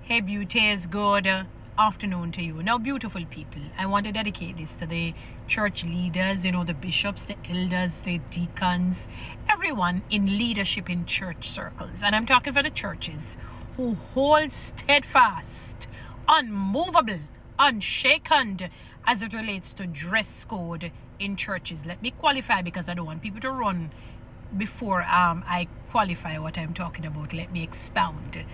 Hey, beauties, good afternoon to you. Now, beautiful people, I want to dedicate this to the church leaders, the bishops, the elders, the deacons, everyone in leadership in church circles. And I'm talking for the churches who hold steadfast, unmovable, unshaken as it relates to dress code in churches. Let me qualify because I don't want people to run before I qualify what I'm talking about. Let me expound.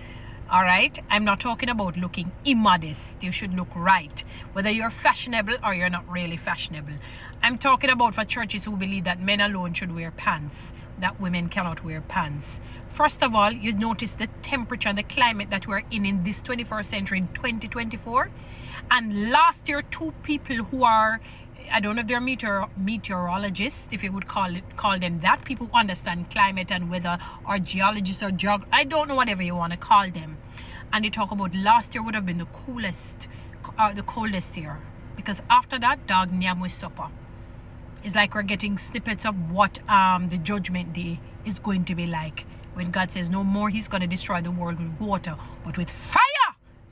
All right, I'm not talking about looking immodest. You should look right, whether you're fashionable or you're not really fashionable. I'm talking about for churches who believe that men alone should wear pants, that women cannot wear pants. First of all, you notice the temperature and the climate that we're in this 21st century in 2024. And last year, two people who are, I don't know if they're meteorologists, if you would call them that, people who understand climate and weather, or geologists or I don't know, whatever you want to call them. And they talk about last year would have been the coldest year, because after that, dog nyam with supper. It's like we're getting snippets of what the judgment day is going to be like, when God says no more he's going to destroy the world with water, but with fire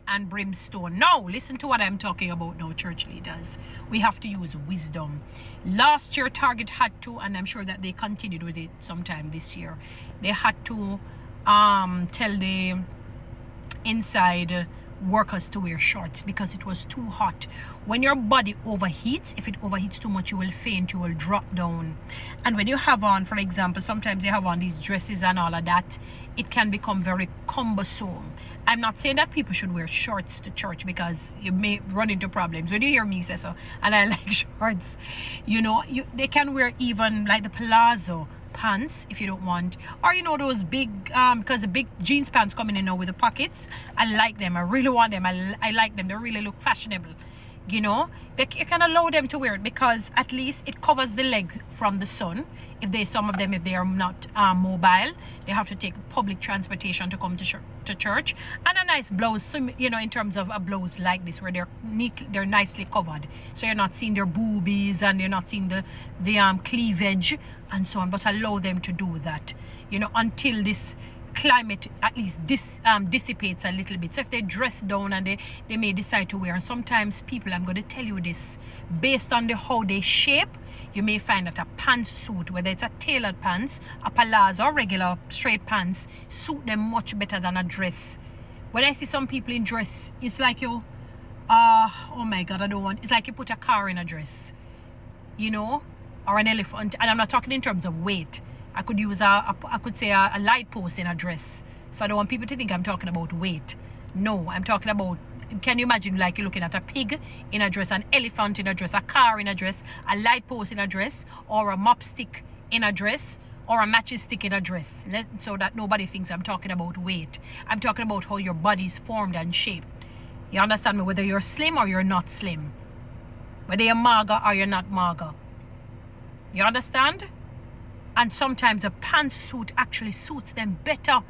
and brimstone. Now, listen to what I'm talking about now, church leaders. We have to use wisdom. Last year, Target had to, and I'm sure that they continued with it sometime this year, they had to tell the inside workers to wear shorts because it was too hot. When your body overheats, if it overheats too much, you will faint, you will drop down. And when you have on, for example, sometimes you have on these dresses and all of that, it can become very cumbersome. I'm not saying that people should wear shorts to church, because you may run into problems. When you hear me say so, and I like shorts, they can wear even like the palazzo pants if you don't want, or those big because the big jeans pants coming in now with the pockets. I like them. I really want them. I like them. They really look fashionable. You can allow them to wear it because at least it covers the leg from the sun. Some of them, if they are not mobile, they have to take public transportation to come to church. And a nice blouse, in terms of a blouse like this, where they're nicely covered, so you're not seeing their boobies and you're not seeing the cleavage and so on. But allow them to do that, until this climate at least dissipates a little bit. So if they dress down and they may decide to wear, and sometimes people, I'm going to tell you this, based on how they shape, you may find that a pantsuit, whether it's a tailored pants, a palazzo, or regular straight pants, suit them much better than a dress. When I see some people in dress, it's like oh my God, it's like you put a car in a dress, or an elephant. And I'm not talking in terms of weight. I could use I could say a light post in a dress. So I don't want people to think I'm talking about weight. No, I'm talking about, can you imagine, like you're looking at a pig in a dress, an elephant in a dress, a car in a dress, a light post in a dress, or a mop stick in a dress, or a matches stick in a dress, so that nobody thinks I'm talking about weight. I'm talking about how your body is formed and shaped. You understand me? Whether you're slim or you're not slim, whether you're mager or you're not mager. You understand? And sometimes a pantsuit actually suits them better.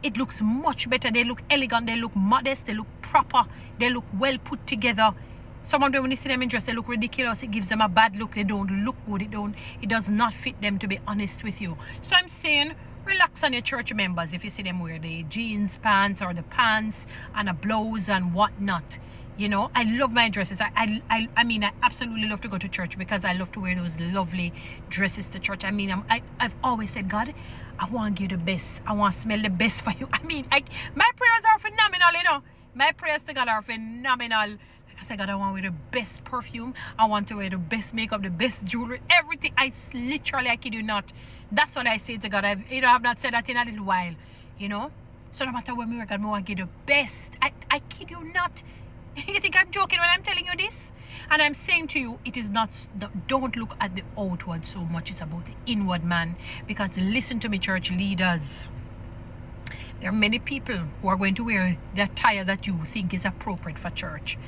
It looks much better. They look elegant. They look modest. They look proper. They look well put together. Some of them, when you see them in dress, they look ridiculous. It gives them a bad look. They don't look good. It does not fit them, to be honest with you. So I'm saying, relax on your church members if you see them wear the jeans pants or the pants and a blouse and whatnot. I love my dresses. I mean, I absolutely love to go to church because I love to wear those lovely dresses to church. I mean, I've always said, God, I want to give you the best. I want to smell the best for you. I mean, my prayers are phenomenal, My prayers to God are phenomenal. Like I said, God, I want to wear the best perfume. I want to wear the best makeup, the best jewelry, everything. I kid you not. That's what I say to God. I've not said that in a little while, So no matter where we work, God, I want to give the best. I kid you not. You think I'm joking when I'm telling you this? And I'm saying to you, it is not, don't look at the outward so much. It's about the inward man. Because listen to me, church leaders. There are many people who are going to wear the attire that you think is appropriate for church.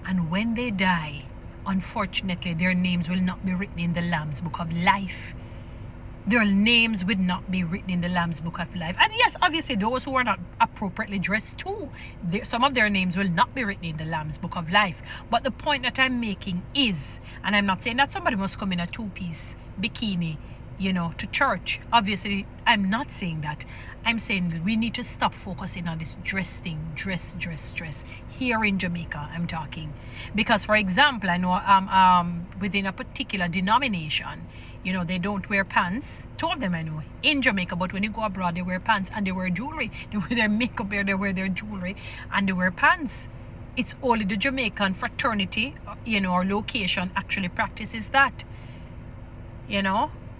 And when they die, unfortunately, their names will not be written in the Lamb's Book of Life. Their names would not be written in the Lamb's Book of Life. And yes, obviously, those who are not appropriately dressed too, some of their names will not be written in the Lamb's Book of Life. But the point that I'm making is, and I'm not saying that somebody must come in a two-piece bikini to church. Obviously, I'm not saying that. I'm saying that we need to stop focusing on this dress thing, dress. Here in Jamaica, I'm talking. Because, for example, I know within a particular denomination, they don't wear pants. Two of them I know in Jamaica, but when you go abroad, they wear pants and they wear jewelry. They wear their makeup here, they wear their jewelry, and they wear pants. It's only the Jamaican fraternity, or location actually practices that.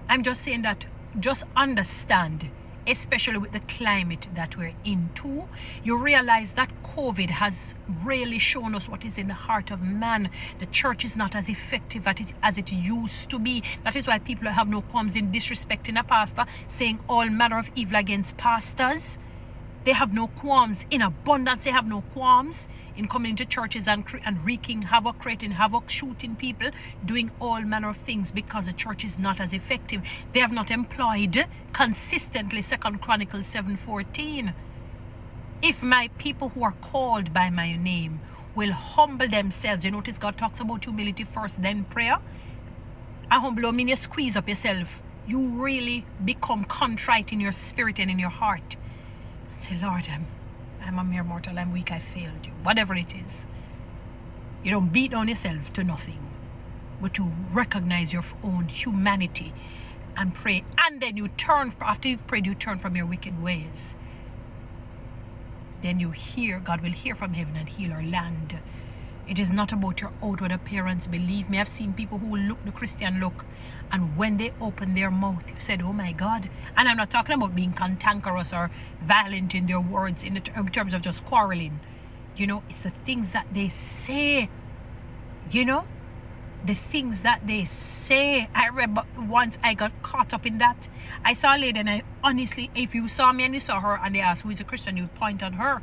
I'm just saying that, just understand, especially with the climate that we're into, you realize that COVID has really shown us what is in the heart of man. The church is not as effective as it used to be. That is why people have no qualms in disrespecting a pastor, saying all manner of evil against pastors. They have no qualms. In abundance, they have no qualms in coming into churches and wreaking havoc, creating havoc, shooting people, doing all manner of things because the church is not as effective. They have not employed consistently 2 Chronicles 7:14. If my people who are called by my name will humble themselves, you notice God talks about humility first, then prayer. A humble means you squeeze up yourself. You really become contrite in your spirit and in your heart. Say, Lord, I'm a mere mortal, I'm weak, I failed you. Whatever it is. You don't beat on yourself to nothing, but you recognize your own humanity and pray. And then you turn, after you've prayed, you turn from your wicked ways. Then God will hear from heaven and heal our land. It is not about your outward appearance. Believe me, I've seen people who look the Christian look, and when they open their mouth, you said, oh my God. And I'm not talking about being cantankerous or violent in their words in terms of just quarreling. It's the things that they say. The things that they say. I remember once I got caught up in that. I saw a lady, and I honestly, if you saw me and you saw her and they asked who is a Christian, you would point on her.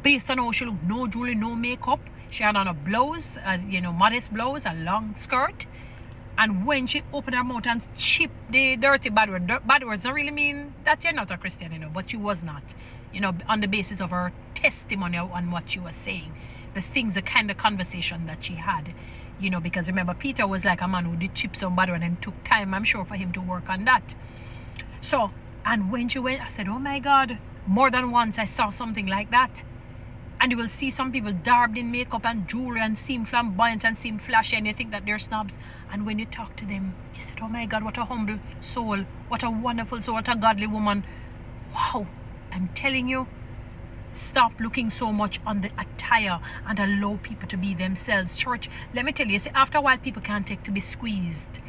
Based on how she looked, no jewelry, no makeup. She had on a blouse, modest blouse, a long skirt. And when she opened her mouth and chipped the dirty bad words don't really mean that you're not a Christian, but she was not. On the basis of her testimony on what she was saying. The kind of conversation that she had. Because remember, Peter was like a man who did chip some bad word and took time, I'm sure, for him to work on that. So, and when she went, I said, oh my God, more than once I saw something like that. And you will see some people daubed in makeup and jewelry and seem flamboyant and seem flashy, and you think that they're snobs. And when you talk to them, you said, oh my God, what a humble soul. What a wonderful soul. What a godly woman. Wow. I'm telling you, stop looking so much on the attire and allow people to be themselves. Church, let me tell you, see, after a while, people can't take to be squeezed.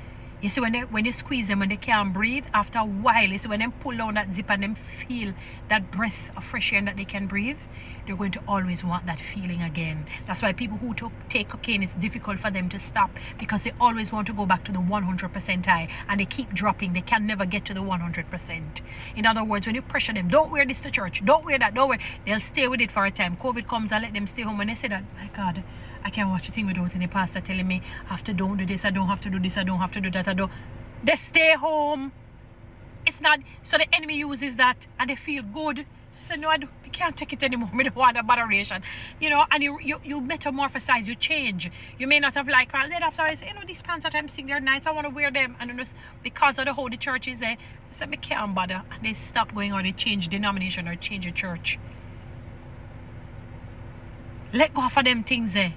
You see, when you squeeze them, when they can't breathe, after a while, you see, when they pull down that zip and them feel that breath of fresh air that they can breathe, they're going to always want that feeling again. That's why people who take cocaine, it's difficult for them to stop, because they always want to go back to the 100% high, and they keep dropping. They can never get to the 100%. In other words, when you pressure them, don't wear this to church, don't wear that, don't wear, they'll stay with it for a time. COVID comes and let them stay home. When they say that, my God, I can't watch a thing without any pastor telling me I have to don't do this, I don't have to do this, I don't have to do that, I don't. They stay home. It's not, so the enemy uses that and they feel good. So no, I can't take it anymore. I don't want a moderation. And you metamorphosize, you change. You may not have liked pants. Then after I say, these pants that I'm seeing, they're nice, I want to wear them. And because of the whole the church is there, I said, I can't bother. And they stop going, or they change denomination or change the church. Let go of them things there.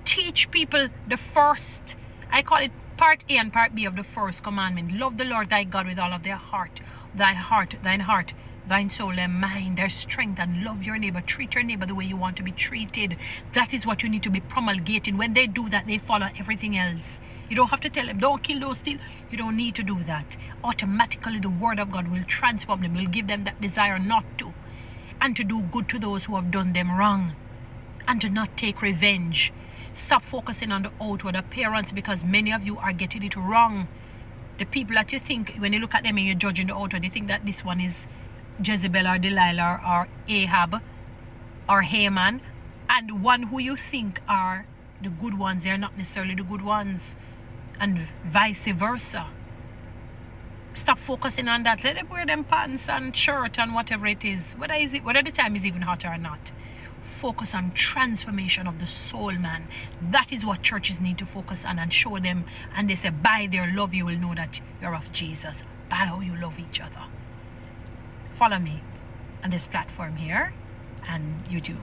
Teach people the first, I call it part A and part B of the first commandment. Love the Lord thy God with all of thine heart, thine soul, and mind, their strength, and love your neighbor. Treat your neighbor the way you want to be treated. That is what you need to be promulgating. When they do that, they follow everything else. You don't have to tell them, don't kill, don't steal. You don't need to do that. Automatically, the word of God will transform them, will give them that desire not to, and to do good to those who have done them wrong, and to not take revenge. Stop focusing on the outward appearance, because many of you are getting it wrong. The people that you think, when you look at them and you're judging the outward, you think that this one is Jezebel or Delilah or Ahab or Haman, and one who you think are the good ones, they're not necessarily the good ones, and vice versa. Stop focusing on that. Let them wear them pants and shirt and whatever it is. Whether the time is even hot or not. Focus on transformation of the soul, man. That is what churches need to focus on and show them. And they say, by their love, you will know that you're of Jesus. By how you love each other. Follow me on this platform here and YouTube.